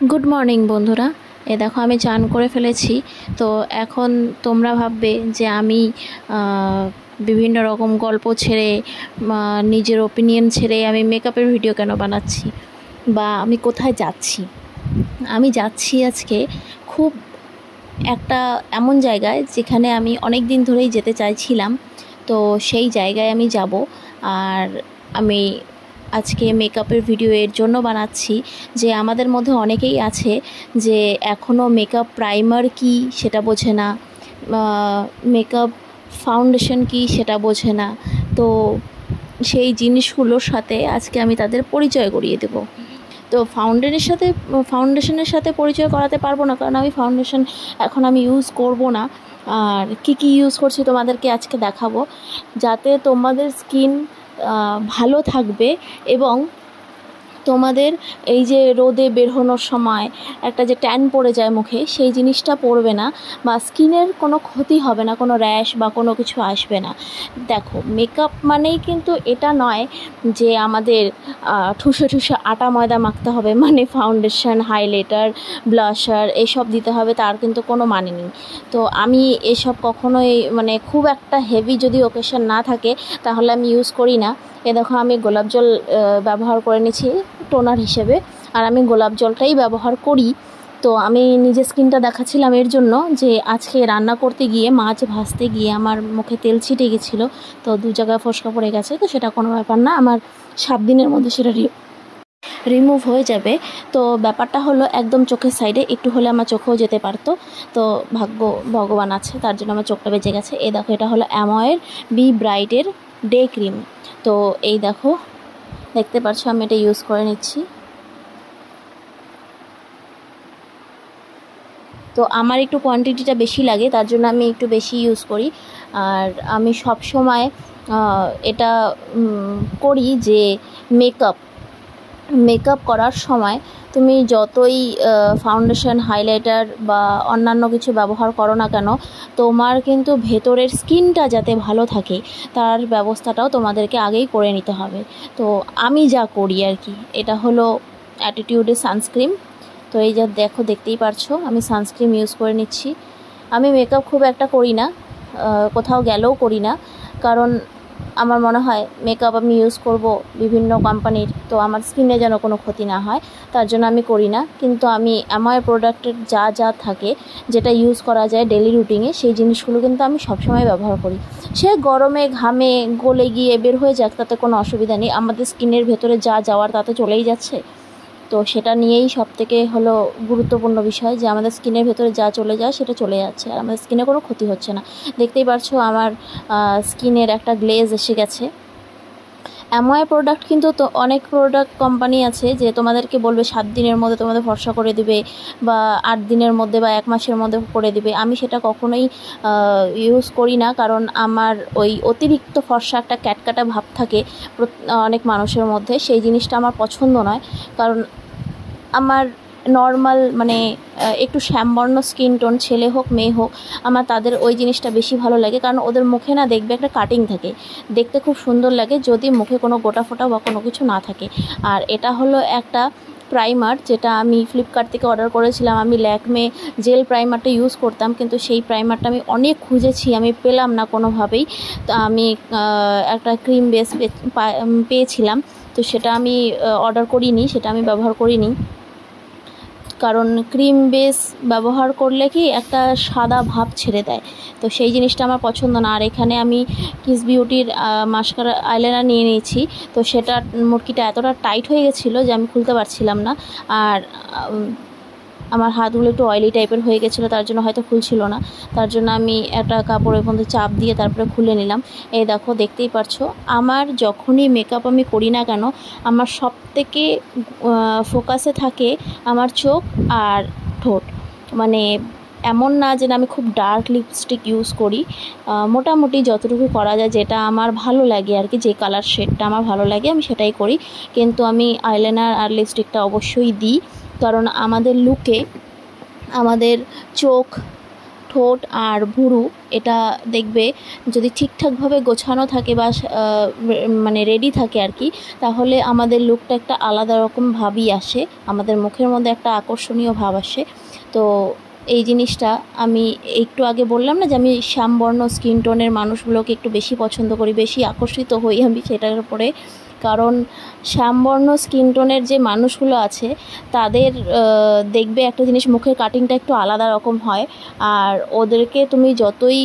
Good morning বন্ধুরা। দেখো আমি চান করে ফেলেছি। তো এখন তোমরা ভাববে যে আমি বিভিন্ন রকম গল্প ছেড়ে নিজের ওপিনিয়ন ছেড়ে আমি মেকআপের ভিডিও কেন বানাচ্ছি বা আমি কোথায় যাচ্ছি। আমি যাচ্ছি আজকে খুব একটা এমন জায়গায় যেখানে আমি অনেক দিন ধরেই যেতে চাইছিলাম। তো সেই জায়গায় আমি যাব। আর আমি আজকে মেকআপের ভিডিও এর জন্য বানাচ্ছি যে আমাদের মধ্যে অনেকেই আছে যে এখনও মেকআপ প্রাইমার কি সেটা বোঝে না, মেকআপ ফাউন্ডেশন কি সেটা বোঝে না। তো সেই জিনিসগুলোর সাথে আজকে আমি তাদের পরিচয় করিয়ে দেব। তো ফাউন্ডেশনের সাথে পরিচয় করাতে পারবো না, কারণ আমি ফাউন্ডেশন এখন আমি ইউজ করব না। আর কি ইউজ করছি তোমাদেরকে আজকে দেখাবো, যাতে তোমাদের স্কিন ভালো থাকবে এবং তোমাদের এই যে রোদে বেরোনোর সময় একটা যে ট্যান পড়ে যায় মুখে, সেই জিনিসটা পড়বে না বা স্কিনের কোনো ক্ষতি হবে না, কোনো র্যাশ বা কোনো কিছু আসবে না। দেখো, মেকআপ মানেই কিন্তু এটা নয় যে আমাদের ঠুসে ঠুসে আটা ময়দা মাখতে হবে, মানে ফাউন্ডেশন, হাইলাইটার, ব্লাশার এসব দিতে হবে, তার কিন্তু কোনো মানে নেই। তো আমি এসব কখনোই, মানে খুব একটা হেভি যদি ওকেশন না থাকে তাহলে আমি ইউজ করি না। দেখো আমি গোলাপ জল ব্যবহার করে নিয়েছি টোনার হিসেবে, আর আমি গোলাপ জলটাই ব্যবহার করি। তো আমি নিজের স্কিনটা দেখাচ্ছিলাম এর জন্য যে আজকে রান্না করতে গিয়ে, মাছ ভাজতে গিয়ে আমার মুখে তেল ছিটে গেছিলো, তো 2 জায়গায় ফোসকা পড়ে গেছে। তো সেটা কোনো ব্যাপার না, আমার 7 দিনের মধ্যে সেটা রিমুভ হয়ে যাবে। তো ব্যাপারটা হলো একদম চোখের সাইডে, একটু হলে আমার চোখেও যেতে পারতো। তো ভাগ্য ভগবান আছে, তার জন্য আমার চোখটা বেঁচে গেছে। এই দেখো, এটা হলো অ্যামোয়ের বি ব্রাইটের ডে ক্রিম। তো এই দেখো, দেখতে পাচ্ছ আমি এটা ইউজ করে নিচ্ছি। তো আমার একটু কোয়ান্টিটিটা বেশি লাগে, তার জন্য আমি একটু বেশি ইউজ করি। আর আমি সব সময় এটা করি যে মেকআপ করার সময় তুমি যতই ফাউন্ডেশন, হাইলাইটার বা অন্যান্য কিছু ব্যবহার করো না কেন, তোমার কিন্তু ভেতরের স্কিনটা যাতে ভালো থাকে তার ব্যবস্থাটাও তোমাদেরকে আগেই করে নিতে হবে। তো আমি যা করি আর কি, এটা হলো অ্যাটিটিউডের সানস্ক্রিন। তো এই যা দেখো, দেখতেই পারছো আমি সানস্ক্রিন ইউজ করে নিচ্ছি। আমি মেকআপ খুব একটা করি না, কোথাও গেলেও করি না, কারণ আমার মনে হয় মেকআপ আমি ইউজ করব বিভিন্ন কোম্পানির, তো আমার স্কিনে যেন কোনো ক্ষতি না হয়, তার জন্য আমি করি না। কিন্তু আমি আমার প্রোডাক্টের যা যা থাকে, যেটা ইউজ করা যায় ডেলি রুটিনে, সেই জিনিসগুলো কিন্তু আমি সবসময় ব্যবহার করি। সে গরমে ঘামে গলে গিয়ে বের হয়ে যাক, তাতে কোনো অসুবিধা নেই, আমাদের স্কিনের ভেতরে যা যাওয়ার তাতে চলেই যাচ্ছে। তো সেটা নিয়েই সবথেকে হলো গুরুত্বপূর্ণ বিষয়, যে আমাদের স্কিনের ভেতরে যা চলে যায় সেটা চলে যাচ্ছে, আর আমাদের স্কিনে কোনো ক্ষতি হচ্ছে না। দেখতেই পারছো আমার স্কিনের একটা গ্লেজ এসে গেছে। অ্যামোয় প্রোডাক্ট কিন্তু তো অনেক প্রোডাক্ট কোম্পানি আছে যে তোমাদেরকে বলবে 7 দিনের মধ্যে তোমাদের ফর্সা করে দিবে, বা 8 দিনের মধ্যে বা 1 মাসের মধ্যে করে দিবে। আমি সেটা কখনোই ইউজ করি না, কারণ আমার ওই অতিরিক্ত ফর্সা একটা ক্যাটকাটা ভাব থাকে অনেক মানুষের মধ্যে, সেই জিনিসটা আমার পছন্দ নয়। কারণ আমার নর্মাল, মানে একটু শ্যামবর্ণ স্কিন টোন, ছেলে হোক মেয়ে হোক, আমার তাদের ওই জিনিসটা বেশি ভালো লাগে, কারণ ওদের মুখে না দেখবে একটা কাটিং থাকে, দেখতে খুব সুন্দর লাগে যদি মুখে কোনো গোটা ফোটা বা কোনো কিছু না থাকে। আর এটা হলো একটা প্রাইমার, যেটা আমি ফ্লিপকার্ট থেকে অর্ডার করেছিলাম। আমি ল্যাকমে জেল প্রাইমারটা ইউজ করতাম, কিন্তু সেই প্রাইমারটা আমি অনেক খুঁজেছি, আমি পেলাম না কোনোভাবেই। তো আমি একটা ক্রিম বেস পেয়েছিলাম, তো সেটা আমি অর্ডার করিনি, সেটা আমি ব্যবহার করিনি। কারণ ক্রিম বেস ব্যবহার করলে কি একটা সাদা ভাব ছেড়ে দেয়, তো সেই জিনিসটা আমার পছন্দ না। আর এখানে আমি কিস বিউটির মাস্কারা আইলাইনার নিয়ে নিয়েছি, তো সেটা মুটকিটা এতটা টাইট হয়ে গেছিলো যে আমি খুলতে পারছিলাম না। আর আমার হাতগুলো একটু অয়েলি টাইপের হয়ে গেছিলো, তার জন্য হয়তো খুলছিল না, তার জন্য আমি একটা কাপড়ের মধ্যে চাপ দিয়ে তারপরে খুলে নিলাম। এই দেখো, দেখতেই পারছো আমার যখনই মেকআপ আমি করি না কেন, আমার সব থেকে ফোকাসে থাকে আমার চোখ আর ঠোঁট। মানে এমন না যে আমি খুব ডার্ক লিপস্টিক ইউজ করি, মোটামুটি যতটুকু করা যায়, যেটা আমার ভালো লাগে আর কি, যে কালার শেডটা আমার ভালো লাগে আমি সেটাই করি। কিন্তু আমি আইলাইনার আর লিপস্টিকটা অবশ্যই দিই, কারণ আমাদের লুকে আমাদের চোখ, ঠোঁট আর ভুরু এটা দেখবে যদি ঠিকঠাকভাবে গোছানো থাকে বা মানে রেডি থাকে আর কি, তাহলে আমাদের লুকটা একটা আলাদা রকম ভাবই আসে, আমাদের মুখের মধ্যে একটা আকর্ষণীয় ভাব আসে। তো এই জিনিসটা আমি একটু আগে বললাম না যে আমি শ্যামবর্ণ স্কিন টোনের মানুষগুলোকে একটু বেশি পছন্দ করি, বেশি আকর্ষিত হই আমি সেটার উপরে। কারণ শ্যামবর্ণ স্কিন টোনের যে মানুষগুলো আছে তাদের দেখবে একটা জিনিস, মুখের কাটিংটা একটু আলাদা রকম হয়, আর ওদেরকে তুমি যতই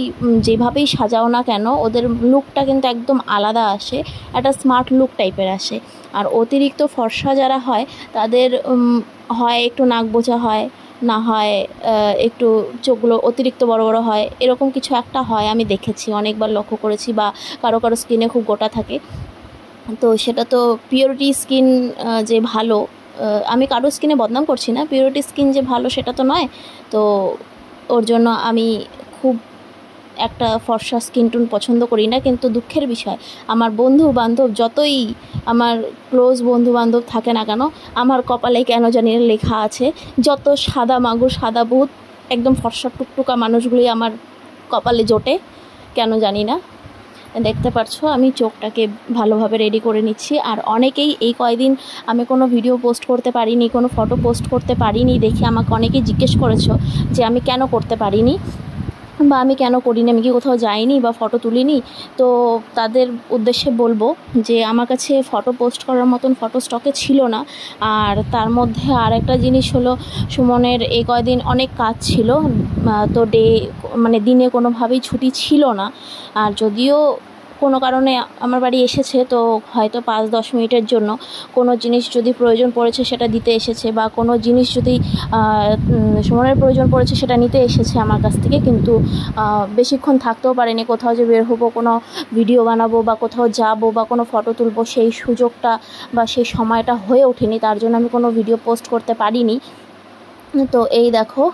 যেভাবেই সাজাও না কেন ওদের লুকটা কিন্তু একদম আলাদা আসে, একটা স্মার্ট লুক টাইপের আসে। আর অতিরিক্ত ফর্সা যারা হয় তাদের হয় একটু নাক বোঝা হয়, না হয় একটু চোখগুলো অতিরিক্ত বড় বড় হয়, এরকম কিছু একটা হয়, আমি দেখেছি, অনেকবার লক্ষ্য করেছি। বা কারো কারো স্কিনে খুব গোটা থাকে, তো সেটা তো পিওরিটি স্কিন যে ভালো, আমি কারো স্কিনে বদনাম করছি না, পিওরিটি স্কিন যে ভালো সেটা তো নয়। তো ওর জন্য আমি খুব একটা ফর্সা স্কিন টোন পছন্দ করি না। কিন্তু দুঃখের বিষয়, আমার বন্ধু বান্ধব যতই আমার ক্লোজ বন্ধু বান্ধব থাকে না কেন, আমার কপালে কেন জানি না লেখা আছে যত সাদা মাগুর সাদা ভূত একদম ফর্সা টুকটুকা মানুষগুলোই আমার কপালে জোটে, কেন জানি না। দেখতে পাচ্ছ আমি চোখটাকে ভালোভাবে রেডি করে নিচ্ছি। আর অনেকেই এই কয়দিন আমি কোনো ভিডিও পোস্ট করতে পারিনি, কোনো ফটো পোস্ট করতে পারিনি দেখে আমাকে অনেকেই জিজ্ঞেস করেছো যে আমি কেন করতে পারিনি বা আমি কেন করিনি, আমি কি কোথাও যাইনি বা ফটো তুলিনি। তো তাদের উদ্দেশ্যে বলবো যে আমার কাছে ফটো পোস্ট করার মতন ফটো স্টকে ছিল না। আর তার মধ্যে আর একটা জিনিস হলো, সুমনের এই কয়দিন অনেক কাজ ছিল, তো মানে দিনে কোনোভাবেই ছুটি ছিল না। আর যদিও কোনো কারণে আমার বাড়ি এসেছে, তো হয়তো 5-10 মিনিটের জন্য কোনো জিনিস যদি প্রয়োজন পড়েছে সেটা দিতে এসেছে, বা কোনো জিনিস যদি সুমনের প্রয়োজন পড়েছে সেটা নিতে এসেছে আমার কাছ থেকে। কিন্তু বেশিক্ষণ থাকতেও পারেনি, কোথাও যে বের হবো, কোনো ভিডিও বানাবো বা কোথাও যাবো বা কোনো ফটো তুলবো সেই সুযোগটা বা সেই সময়টা হয়ে ওঠেনি, তার জন্য আমি কোনো ভিডিও পোস্ট করতে পারিনি। তো এই দেখো,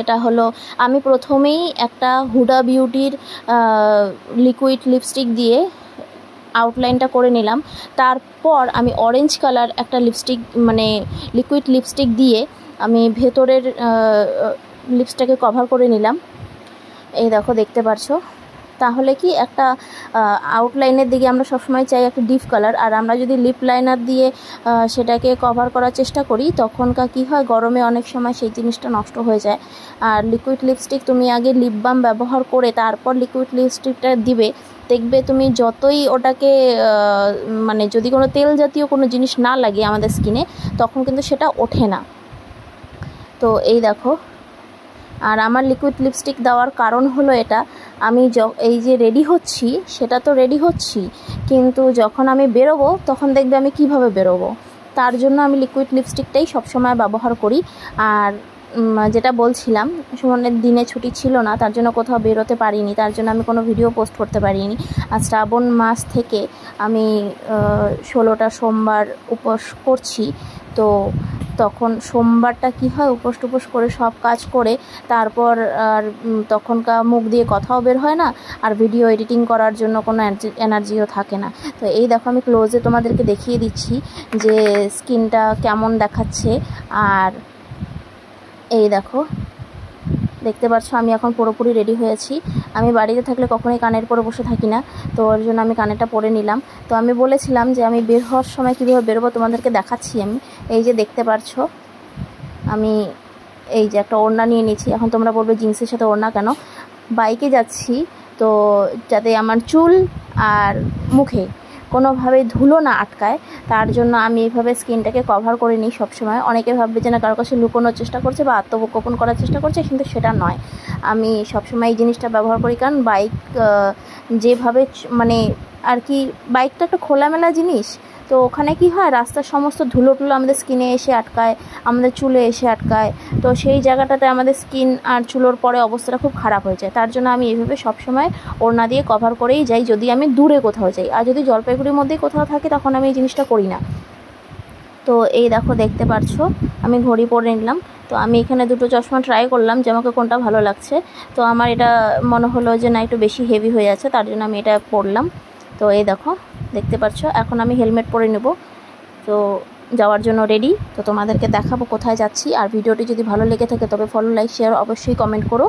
এটা হলো আমি প্রথমেই একটা হুডা বিউটির লিকুইড লিপস্টিক দিয়ে আউটলাইনটা করে নিলাম। তারপর আমি অরেঞ্জ কালার একটা লিপস্টিক মানে লিকুইড লিপস্টিক দিয়ে আমি ভেতরের লিপসটাকে কভার করে নিলাম। এই দেখো দেখতে পারছো। তাহলে কি একটা আউটলাইনের দিকে আমরা সবসময় চাই একটা ডিপ কালার, আর আমরা যদি লিপ লাইনার দিয়ে সেটাকে কভার করার চেষ্টা করি তখনকার কী হয়, গরমে অনেক সময় সেই জিনিসটা নষ্ট হয়ে যায়। আর লিকুইড লিপস্টিক তুমি আগে লিপ বাম ব্যবহার করে তারপর লিকুইড লিপস্টিকটা দিবে, দেখবে তুমি যতই ওটাকে মানে যদি কোনো তেল জাতীয় কোনো জিনিস না লাগে আমাদের স্কিনে তখন কিন্তু সেটা ওঠে না। তো এই দেখো, আর আমার লিকুইড লিপস্টিক দেওয়ার কারণ হলো এটা, আমি এই যে রেডি হচ্ছি সেটা তো রেডি হচ্ছি, কিন্তু যখন আমি বেরোবো তখন দেখবে আমি কিভাবে বেরোবো, তার জন্য আমি লিকুইড লিপস্টিকটাই সবসময় ব্যবহার করি। আর যেটা বলছিলাম, সুমনের দিনে ছুটি ছিল না, তার জন্য কোথাও বেরোতে পারিনি, তার জন্য আমি কোনো ভিডিও পোস্ট করতে পারিনি। আর শ্রাবণ মাস থেকে আমি 16টা সোমবার উপোস করছি। তো তখন সোমবারটা কি হয়, উপোস টুপোস করে সব কাজ করে তারপর আর তখনকার মুখ দিয়ে কথাও বের হয় না, আর ভিডিও এডিটিং করার জন্য কোনো এনার্জিও থাকে না। তো এই দেখো আমি ক্লোজে তোমাদেরকে দেখিয়ে দিচ্ছি যে স্কিনটা কেমন দেখাচ্ছে। আর এই দেখো দেখতে পাচ্ছ আমি এখন পুরোপুরি রেডি হয়েছি। আমি বাড়িতে থাকলে কখনোই কানের পরে বসে থাকি না, তো ওর জন্য আমি কানেরটা পরে নিলাম। তো আমি বলেছিলাম যে আমি বের হওয়ার সময় কীভাবে বেরোবো তোমাদেরকে দেখাচ্ছি। আমি এই যে দেখতে পাচ্ছ আমি এই যে একটা ওড়না নিয়ে নিয়েছি। এখন তোমরা বলবে জিন্সের সাথে ওড়না কেন, বাইকে যাচ্ছি তো যাতে আমার চুল আর মুখে কোনোভাবেই ধুলো না আটকায়, তার জন্য আমি এইভাবে স্কিনটাকে কভার করে নিই সবসময়। অনেকে ভাববে যে না কারো কাছে লুকোনোর চেষ্টা করছে বা আত্মগোপন করার চেষ্টা করছে, কিন্তু সেটা নয়। আমি সবসময় এই জিনিসটা ব্যবহার করি, কারণ বাইক যেভাবে মানে আর কি, বাইকটা একটা খোলামেলা জিনিস, তো ওখানে কি হয় রাস্তার সমস্ত ধুলো টুলো আমাদের স্কিনে এসে আটকায়, আমাদের চুলে এসে আটকায়, তো সেই জায়গাটাতে আমাদের স্কিন আর চুলোর পরে অবস্থাটা খুব খারাপ হয়ে যায়। তার জন্য আমি এইভাবে সবসময় ওড়না দিয়ে কভার করেই যাই যদি আমি দূরে কোথাও যাই। আর যদি জলপাইগুড়ির মধ্যেই কোথাও থাকে তখন আমি এই জিনিসটা করি না। তো এই দেখো দেখতে পাচ্ছ আমি ঘড়ি পরে নিলাম। তো আমি এখানে দুটো চশমা ট্রাই করলাম যে আমাকে কোনটা ভালো লাগছে। তো আমার এটা মনে হলো যে না একটু বেশি হেভি হয়ে আছে, তার জন্য আমি এটা পরলাম। তো এই দেখো দেখতে পাচ্ছ এখন আমি হেলমেট পরে নেব, তো যাওয়ার জন্য রেডি। তো তোমাদেরকে দেখাবো কোথায় যাচ্ছি। আর ভিডিওটি যদি ভালো লেগে থাকে তবে ফলো, লাইক, শেয়ার অবশ্যই কমেন্ট করো।